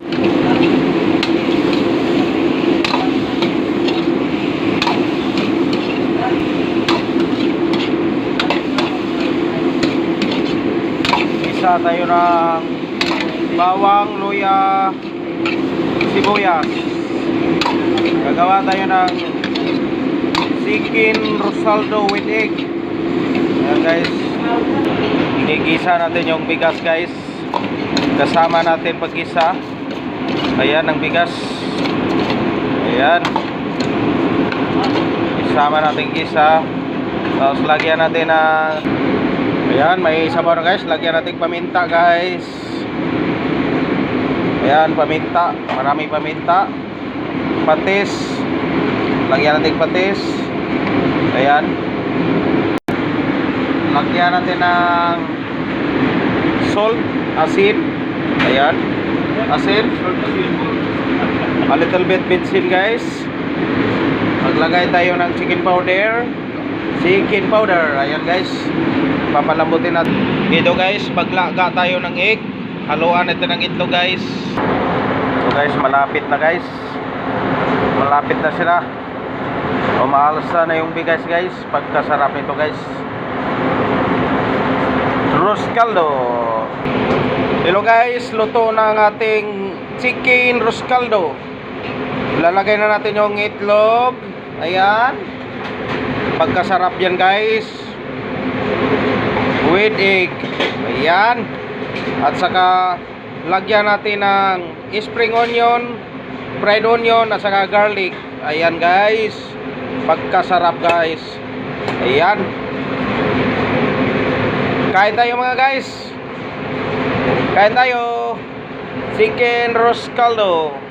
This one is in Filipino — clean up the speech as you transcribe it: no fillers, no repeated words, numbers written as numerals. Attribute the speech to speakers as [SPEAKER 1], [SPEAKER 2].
[SPEAKER 1] Isa tayo ng bawang, luya, sibuyas. Gagawa tayo ng chicken rosaldo with egg. Ayan guys, igigisa natin yung bigas guys, kasama natin paggisa. Ayan ang bigas, ayan, isama natin gisa. Tapos lagyan natin ng, ayan, may sabaw na guys, lagyan natin paminta guys. Ayan, paminta, maraming paminta. Patis, lagyan natin patis. Ayan, lagyan natin ng salt, asin. Ayan, asin, a little bit bitsin guys. Maglagay tayo ng chicken powder. Ayan guys, papalambutin natin ito guys. Maglaga tayo ng egg, haluan natin ng itlog guys. So guys, malapit na guys, malapit na sila. Umaalsa na yung bigas guys. Pagkasarap nito guys, roscaldo. Hello guys, luto na ang ating chicken roscaldo. Lalagay na natin yung itlog. Ayan, pagkasarap yan guys, with egg. Ayan, at saka lagyan natin ng spring onion, fried onion, at saka garlic. Ayan guys, pagkasarap guys. Ayan, kain tayo mga guys, kain tayo chicken roscaldo.